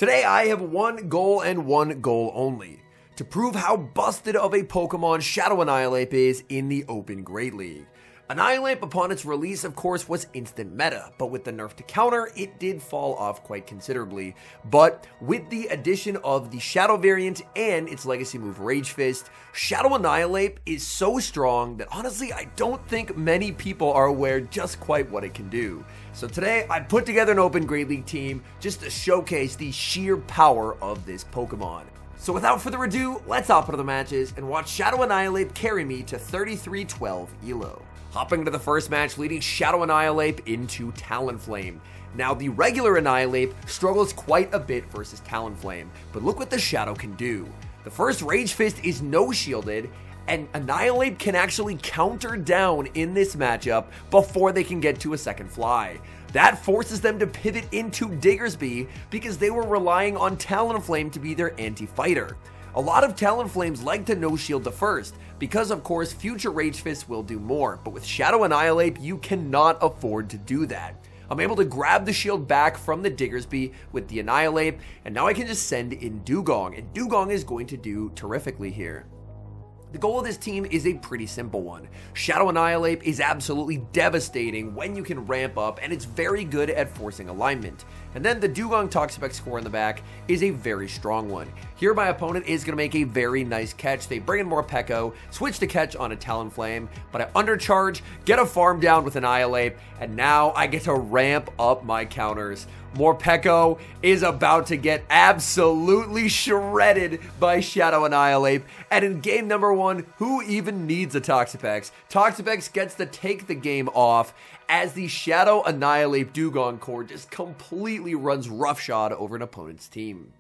Today I have one goal and one goal only, to prove how busted of a Pokemon Shadow Annihilape is in the Open Great League. Annihilape upon its release of course was instant meta, but with the nerf to counter it did fall off quite considerably. But with the addition of the Shadow variant and its legacy move Rage Fist, Shadow Annihilape is so strong that honestly I don't think many people are aware just quite what it can do. So today I put together an Open Great League team just to showcase the sheer power of this Pokemon. So without further ado, let's hop into the matches and watch Shadow Annihilape carry me to 33-12 ELO. Hopping into the first match, leading Shadow Annihilape into Talonflame. Now, the regular Annihilape struggles quite a bit versus Talonflame, but look what the Shadow can do. The first Rage Fist is no-shielded, and Annihilape can actually counter down in this matchup before they can get to a second fly. That forces them to pivot into Diggersby because they were relying on Talonflame to be their anti-fighter. A lot of Talonflames like to no-shield the first, because of course future Rage Fists will do more, but with Shadow Annihilape you cannot afford to do that. I'm able to grab the shield back from the Diggersby with the Annihilape, and now I can just send in Dugong, and Dugong is going to do terrifically here. The goal of this team is a pretty simple one. Shadow Annihilape is absolutely devastating when you can ramp up, and it's very good at forcing alignment. And then the Dugong Toxapex score in the back is a very strong one. Here my opponent is going to make a very nice catch. They bring in more Peko, switch the catch on a Talonflame, but I undercharge, get a farm down with Annihilape, and now I get to ramp up my counters. Morpeko is about to get absolutely shredded by Shadow Annihilape, and in game number 1, who even needs a Toxapex? Toxapex gets to take the game off as the Shadow Annihilape Dugong core just completely runs roughshod over an opponent's team.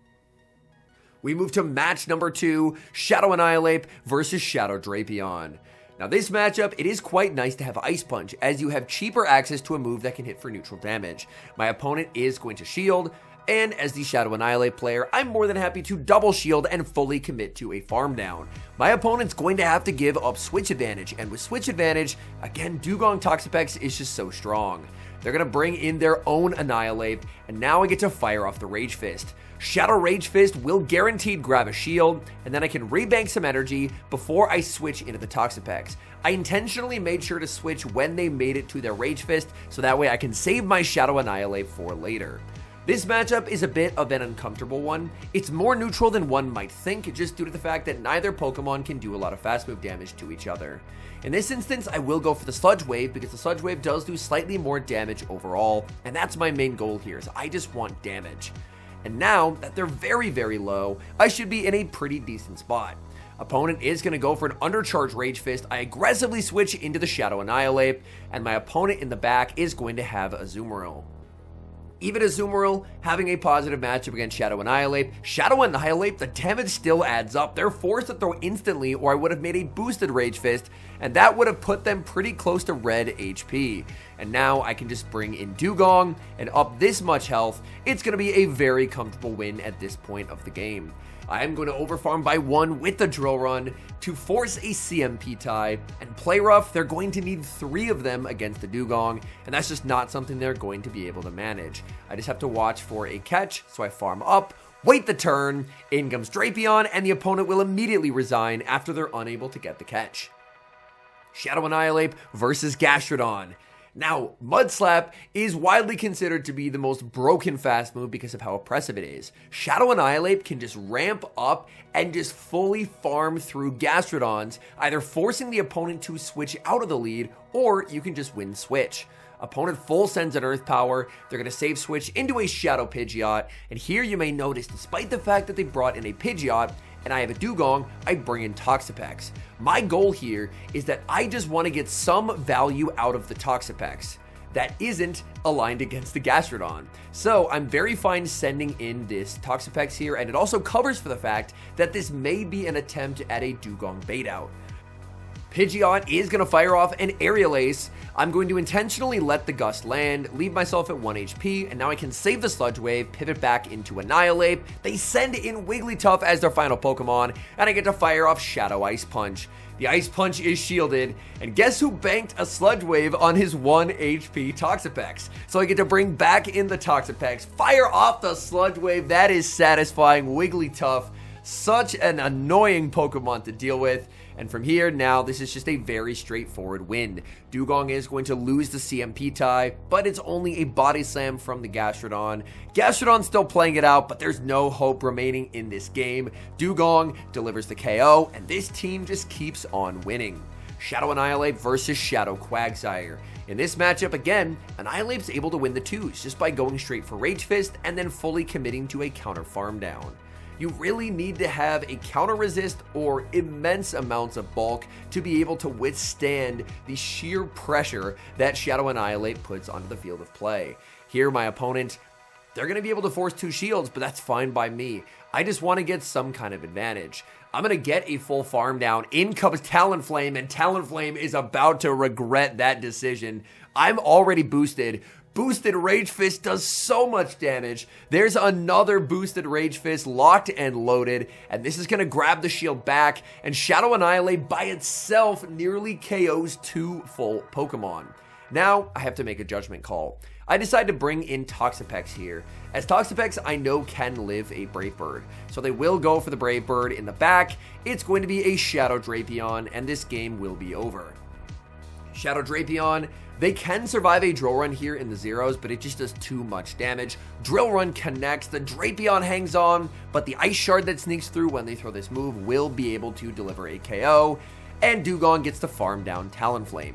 We move to match number 2, Shadow Annihilape versus Shadow Drapion. Now this matchup, it is quite nice to have Ice Punch, as you have cheaper access to a move that can hit for neutral damage. My opponent is going to shield, and as the Shadow Annihilape player, I'm more than happy to double shield and fully commit to a farm down. My opponent's going to have to give up switch advantage, and with switch advantage, again, Dugong Toxapex is just so strong. They're going to bring in their own Annihilape, and now I get to fire off the Rage Fist. Shadow Rage Fist will guaranteed grab a shield, and then I can rebank some energy before I switch into the Toxapex. I intentionally made sure to switch when they made it to their Rage Fist, so that way I can save my Shadow Annihilape for later. This matchup is a bit of an uncomfortable one. It's more neutral than one might think, just due to the fact that neither Pokemon can do a lot of fast move damage to each other. In this instance, I will go for the Sludge Wave because the Sludge Wave does do slightly more damage overall, and that's my main goal here, is I just want damage. And now that they're very, very low, I should be in a pretty decent spot. Opponent is going to go for an undercharged Rage Fist. I aggressively switch into the Shadow Annihilape, and my opponent in the back is going to have Azumarill. Even Azumarill having a positive matchup against Shadow Annihilape, the damage still adds up. They're forced to throw instantly, or I would have made a boosted Rage Fist, and that would have put them pretty close to red HP. And now I can just bring in Dugong and up this much health. It's going to be a very comfortable win at this point of the game. I am going to overfarm by 1 with the Drill Run to force a CMP tie, and play rough, they're going to need 3 of them against the Dugong, and that's just not something they're going to be able to manage. I just have to watch for a catch, so I farm up, wait the turn, in comes Drapion, and the opponent will immediately resign after they're unable to get the catch. Shadow Annihilape versus Gastrodon. Now, Mud Slap is widely considered to be the most broken fast move because of how oppressive it is. Shadow Annihilape can just ramp up and just fully farm through Gastrodons, either forcing the opponent to switch out of the lead, or you can just win switch. Opponent full sends an Earth Power, they're going to save switch into a Shadow Pidgeot, and here you may notice, despite the fact that they brought in a Pidgeot, and I have a Dugong, I bring in Toxapex. My goal here is that I just want to get some value out of the Toxapex that isn't aligned against the Gastrodon. So I'm very fine sending in this Toxapex here, and it also covers for the fact that this may be an attempt at a Dugong bait out. Pidgeot is going to fire off an Aerial Ace. I'm going to intentionally let the Gust land, leave myself at 1 HP, and now I can save the Sludge Wave, pivot back into Annihilate. They send in Wigglytuff as their final Pokemon, and I get to fire off Shadow Ice Punch. The Ice Punch is shielded, and guess who banked a Sludge Wave on his 1 HP Toxapex? So I get to bring back in the Toxapex, fire off the Sludge Wave. That is satisfying. Wigglytuff, such an annoying Pokemon to deal with. And from here, now, this is just a very straightforward win. Dewgong is going to lose the CMP tie, but it's only a Body Slam from the Gastrodon. Gastrodon's still playing it out, but there's no hope remaining in this game. Dewgong delivers the KO, and this team just keeps on winning. Shadow Annihilate versus Shadow Quagsire. In this matchup, again, Annihilate's able to win the twos just by going straight for Rage Fist and then fully committing to a counter farm down. You really need to have a counter resist or immense amounts of bulk to be able to withstand the sheer pressure that Shadow Annihilate puts onto the field of play. Here, my opponent, they're going to be able to force 2 shields, but that's fine by me. I just want to get some kind of advantage. I'm going to get a full farm down. In comes Talonflame, and Talonflame is about to regret that decision. I'm already boosted. Boosted Rage Fist does so much damage. There's another boosted Rage Fist locked and loaded, and this is going to grab the shield back, and Shadow Annihilate by itself nearly KOs 2 full Pokemon. Now, I have to make a judgment call. I decide to bring in Toxapex here, as Toxapex I know can live a Brave Bird. So they will go for the Brave Bird in the back. It's going to be a Shadow Drapion, and this game will be over. Shadow Drapion, they can survive a Drill Run here in the zeros, but it just does too much damage. Drill Run connects, the Drapion hangs on, but the Ice Shard that sneaks through when they throw this move will be able to deliver a KO, and Dewgong gets to farm down Talonflame.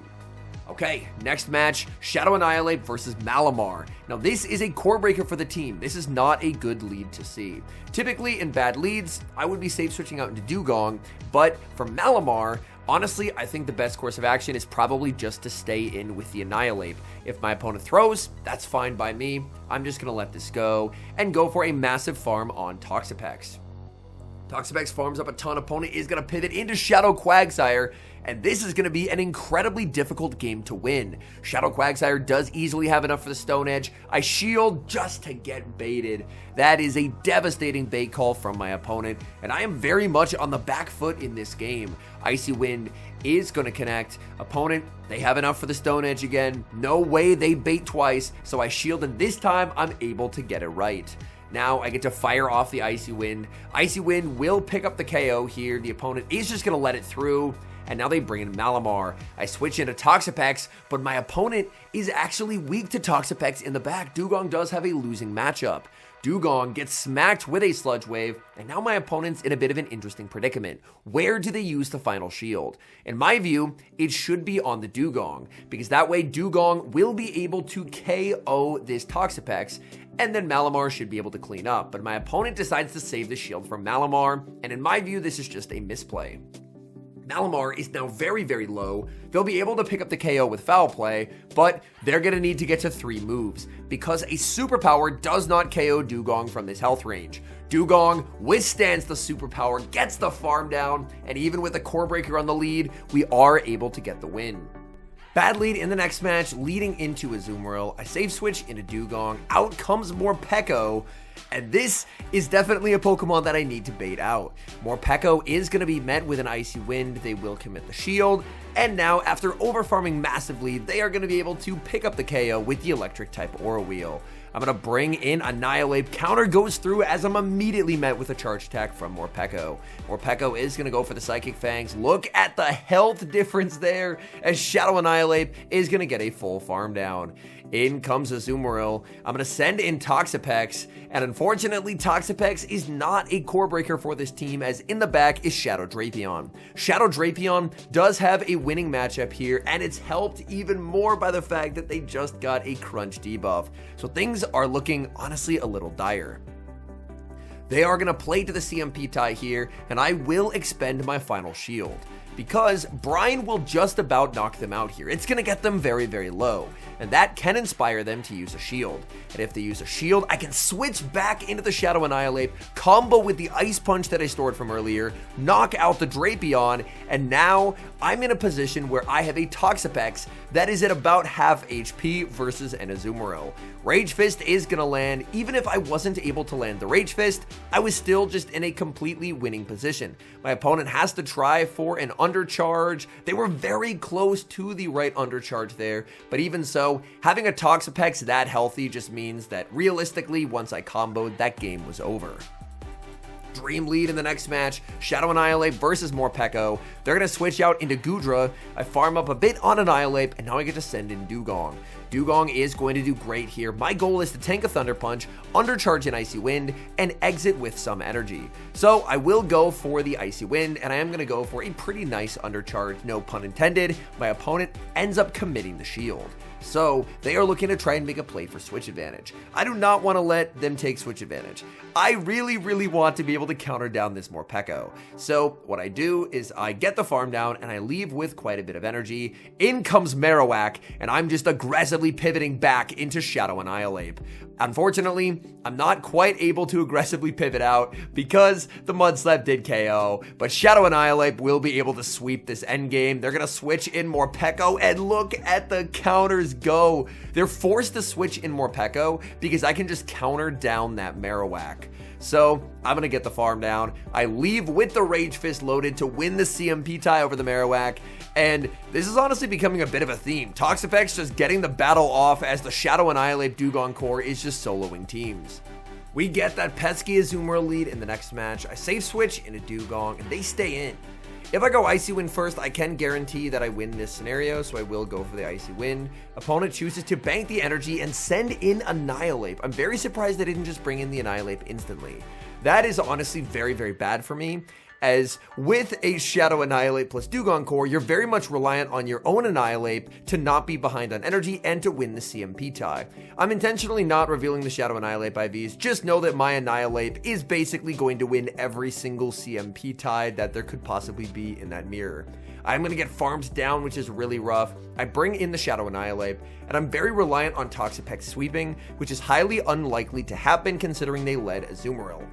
Okay, next match, Shadow Annihilate versus Malamar. Now this is a core breaker for the team. This is not a good lead to see. Typically in bad leads, I would be safe switching out into Dewgong, but for Malamar, honestly, I think the best course of action is probably just to stay in with the Annihilate. If my opponent throws, that's fine by me. I'm just going to let this go and go for a massive farm on Toxapex. Toxapex farms up a ton. Opponent is going to pivot into Shadow Quagsire, and this is going to be an incredibly difficult game to win. Shadow Quagsire does easily have enough for the Stone Edge. I shield just to get baited. That is a devastating bait call from my opponent, and I am very much on the back foot in this game. Icy Wind is going to connect. Opponent, they have enough for the Stone Edge again. No way they bait twice, so I shield, and this time I'm able to get it right. Now I get to fire off the Icy Wind. Icy Wind will pick up the KO here. The opponent is just going to let it through. And now they bring in Malamar. I switch into Toxapex, but my opponent is actually weak to Toxapex in the back. Dewgong does have a losing matchup. Dewgong gets smacked with a Sludge Wave, and now my opponent's in a bit of an interesting predicament. Where do they use the final shield? In my view, it should be on the Dewgong, because that way Dewgong will be able to KO this Toxapex, and then Malamar should be able to clean up. But my opponent decides to save the shield from Malamar, and in my view, this is just a misplay. Malamar is now very, very low. They'll be able to pick up the KO with Foul Play, but they're going to need to get to 3 moves because a Superpower does not KO Dewgong from this health range. Dewgong withstands the Superpower, gets the farm down, and even with a Core Breaker on the lead, we are able to get the win. Bad lead in the next match, leading into Azumarill. I save switch into Dewgong. Out comes Morpeko, and this is definitely a Pokemon that I need to bait out. Morpeko is going to be met with an Icy Wind. They will commit the shield, and now after overfarming massively, they are going to be able to pick up the KO with the Electric type Aura Wheel. I'm going to bring in Annihilate. Counter goes through as I'm immediately met with a charge attack from Morpeko. Morpeko is going to go for the Psychic Fangs. Look at the health difference there as Shadow Annihilate is going to get a full farm down. In comes Azumarill. I'm going to send in Toxapex, and unfortunately Toxapex is not a core breaker for this team, as in the back is Shadow Drapion. Shadow Drapion does have a winning matchup here, and it's helped even more by the fact that they just got a crunch debuff. So things are looking honestly a little dire. They are going to play to the CMP tie here, and I will expend my final shield, because Brine will just about knock them out here. It's going to get them very, very low, and that can inspire them to use a shield. And if they use a shield, I can switch back into the Shadow Annihilate, combo with the Ice Punch that I stored from earlier, knock out the Drapion, and now I'm in a position where I have a Toxapex that is at about half HP versus an Azumarill. Rage Fist is gonna land. Even if I wasn't able to land the Rage Fist, I was still just in a completely winning position. My opponent has to try for an undercharge. They were very close to the right undercharge there, but even so, having a Toxapex that healthy just means that realistically, once I comboed, that game was over. Dream lead in the next match, Shadow Annihilate versus Morpeko. They're going to switch out into Goodra. I farm up a bit on Annihilate, and now I get to send in Dugong. Dugong is going to do great here. My goal is to tank a Thunder Punch, undercharge an Icy Wind, and exit with some energy. So I will go for the Icy Wind, and I am going to go for a pretty nice undercharge, no pun intended. My opponent ends up committing the shield. So they are looking to try and make a play for switch advantage. I do not want to let them take switch advantage. I really want to be able to counter down this Morpeko. So what I do is I get the farm down and I leave with quite a bit of energy. In comes Marowak, and I'm just aggressively pivoting back into Shadow Annihilate. Unfortunately, I'm not quite able to aggressively pivot out because the Mud Slap did KO, but Shadow Annihilate will be able to sweep this endgame. They're going to switch in Morpeko, and look at the counters go. They're forced to switch in Morpeko because I can just counter down that Marowak. So I'm going to get the farm down. I leave with the Rage Fist loaded to win the CMP tie over the Marowak. And this is honestly becoming a bit of a theme. Toxapex just getting the battle off as the Shadow Annihilate Dugong core is just soloing teams. We get that pesky Azumarill lead in the next match. I safe switch into Dugong and they stay in. If I go Icy Wind first, I can guarantee that I win this scenario, so I will go for the Icy Wind. Opponent chooses to bank the energy and send in Annihilape. I'm very surprised they didn't just bring in the Annihilape instantly. That is honestly very bad for me, as with a Shadow Annihilate plus Dugong core, you're very much reliant on your own Annihilape to not be behind on energy and to win the CMP tie. I'm intentionally not revealing the Shadow Annihilate IVs, just know that my Annihilape is basically going to win every single CMP tie that there could possibly be in that mirror. I'm going to get farmed down, which is really rough. I bring in the Shadow Annihilate, and I'm very reliant on Toxapex sweeping, which is highly unlikely to happen considering they led Azumarill.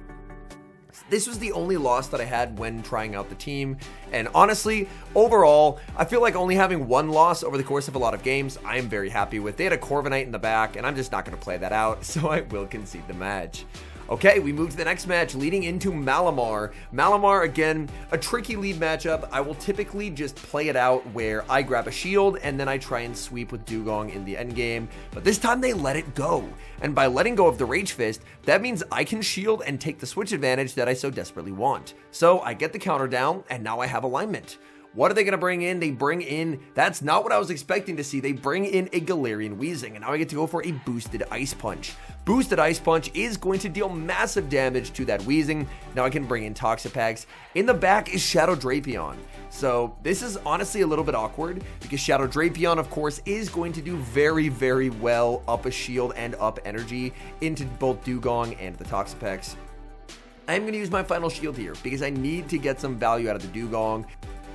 This was the only loss that I had when trying out the team, and honestly, overall, I feel like only having one loss over the course of a lot of games, I am very happy with. They had a Corviknight in the back, and I'm just not going to play that out, so I will concede the match. Okay, we move to the next match, leading into Malamar. Malamar, again, a tricky lead matchup. I will typically just play it out where I grab a shield and then I try and sweep with Dugong in the endgame. But this time they let it go. And by letting go of the Rage Fist, that means I can shield and take the switch advantage that I so desperately want. So I get the counter down, and now I have alignment. What are they going to bring in? They bring in, that's not what I was expecting to see. They bring in a Galarian Weezing, and now I get to go for a boosted Ice Punch. Boosted Ice Punch is going to deal massive damage to that Weezing. Now I can bring in Toxapex. In the back is Shadow Drapion. So this is honestly a little bit awkward because Shadow Drapion, of course, is going to do very well up a shield and up energy into both Dugong and the Toxapex. I'm going to use my final shield here because I need to get some value out of the Dugong.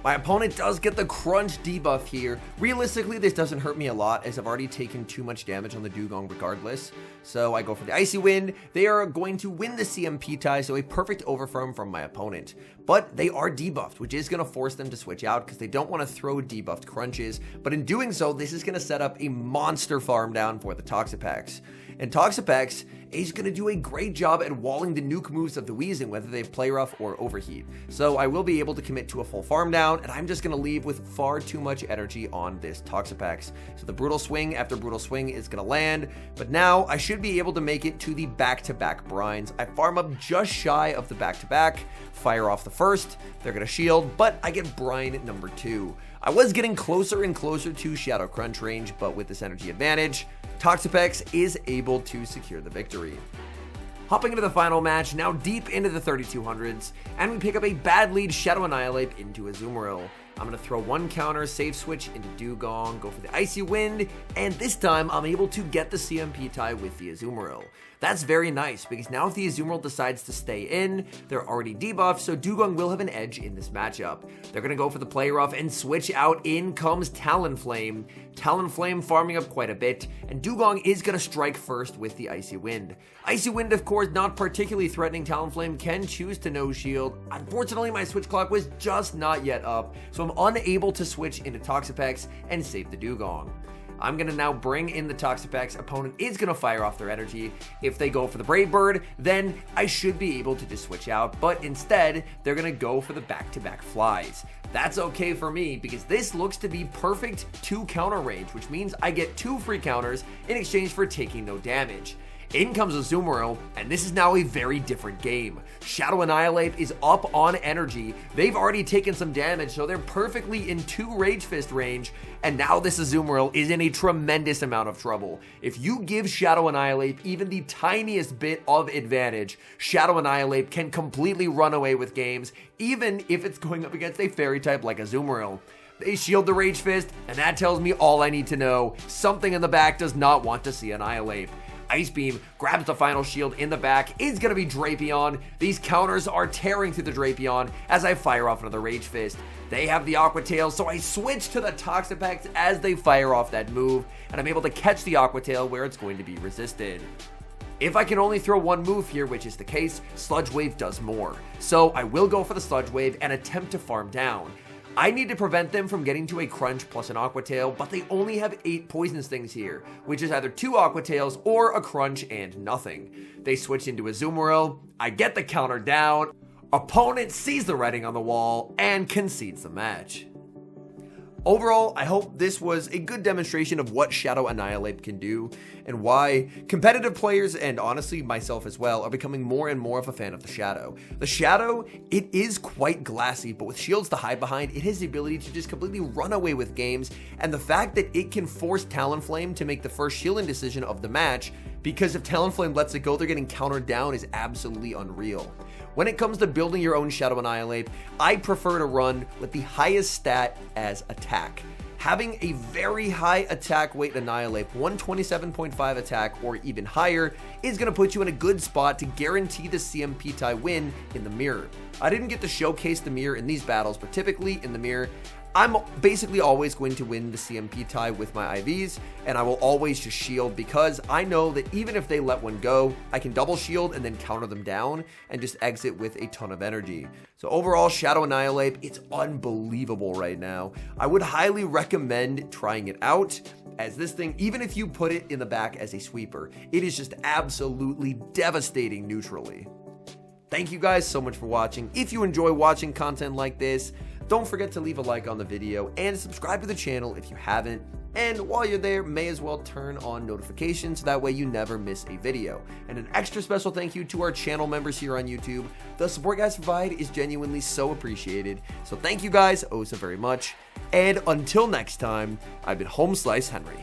My opponent does get the crunch debuff here. Realistically, this doesn't hurt me a lot as I've already taken too much damage on the Dugong regardless. So I go for the Icy Wind. They are going to win the CMP tie, so a perfect overfarm from my opponent. But they are debuffed, which is going to force them to switch out because they don't want to throw debuffed crunches. But in doing so, this is going to set up a monster farm down for the Toxapex. And Toxapex is going to do a great job at walling the nuke moves of the Weezing, whether they play rough or overheat. So I will be able to commit to a full farm down, and I'm just going to leave with far too much energy on this Toxapex. So the Brutal Swing after Brutal Swing is going to land, but now I should be able to make it to the back-to-back brines. I farm up just shy of the back-to-back, fire off the first, they're going to shield, but I get brine number 2. I was getting closer and closer to Shadow Crunch range, but with this energy advantage, Toxapex is able to secure the victory. Hopping into the final match, now deep into the 3200s, and we pick up a bad lead Shadow Annihilate into Azumarill. I'm going to throw one counter, save switch into Dugong, go for the Icy Wind, and this time I'm able to get the CMP tie with the Azumarill. That's very nice, because now if the Azumarill decides to stay in, they're already debuffed, so Dewgong will have an edge in this matchup. They're going to go for the play rough and switch out. In comes Talonflame. Talonflame farming up quite a bit, and Dewgong is going to strike first with the Icy Wind. Icy Wind, of course, not particularly threatening. Talonflame can choose to no shield. Unfortunately, my switch clock was just not yet up, so I'm unable to switch into Toxapex and save the Dewgong. I'm going to now bring in the Toxapex. Opponent is going to fire off their energy. If they go for the Brave Bird, then I should be able to just switch out, but instead, they're going to go for the back-to-back flies. That's okay for me, because this looks to be perfect 2 counter range, which means I get 2 free counters in exchange for taking no damage. In comes Azumarill, and this is now a very different game. Shadow Annihilate is up on energy. They've already taken some damage, so they're perfectly in 2 Rage Fist range, and now this Azumarill is in a tremendous amount of trouble. If you give Shadow Annihilate even the tiniest bit of advantage, Shadow Annihilate can completely run away with games, even if it's going up against a fairy type like Azumarill. They shield the Rage Fist, and that tells me all I need to know. Something in the back does not want to see Annihilate. Ice Beam grabs the final shield in the back, is going to be Drapion. These counters are tearing through the Drapion as I fire off another Rage Fist. They have the Aqua Tail, so I switch to the Toxapex as they fire off that move, and I'm able to catch the Aqua Tail where it's going to be resisted. If I can only throw one move here, which is the case, Sludge Wave does more. So I will go for the Sludge Wave and attempt to farm down. I need to prevent them from getting to a Crunch plus an Aqua Tail, but they only have 8 Poison Stings here, which is either 2 Aqua Tails or a Crunch and nothing. They switch into Azumarill, I get the counter down, opponent sees the writing on the wall, and concedes the match. Overall, I hope this was a good demonstration of what Shadow Annihilate can do, and why competitive players, and honestly myself as well, are becoming more and more of a fan of the Shadow. The Shadow, it is quite glassy, but with shields to hide behind, it has the ability to just completely run away with games, and the fact that it can force Talonflame to make the first shielding decision of the match, because if Talonflame lets it go, they're getting countered down, is absolutely unreal. When it comes to building your own Shadow Annihilate, I prefer to run with the highest stat as attack. Having a very high attack weight Annihilate, 127.5 attack or even higher, is going to put you in a good spot to guarantee the CMP tie win in the mirror. I didn't get to showcase the mirror in these battles, but typically in the mirror, I'm basically always going to win the CMP tie with my IVs, and I will always just shield, because I know that even if they let one go, I can double shield and then counter them down and just exit with a ton of energy. So overall, Shadow Annihilate, it's unbelievable right now. I would highly recommend trying it out, as this thing, even if you put it in the back as a sweeper, it is just absolutely devastating neutrally. Thank you guys so much for watching. If you enjoy watching content like this, don't forget to leave a like on the video and subscribe to the channel if you haven't. And while you're there, may as well turn on notifications so that way you never miss a video. And an extra special thank you to our channel members here on YouTube. The support you guys provide is genuinely so appreciated. So thank you guys oh so very much. And until next time, I've been HomeSliceHenry.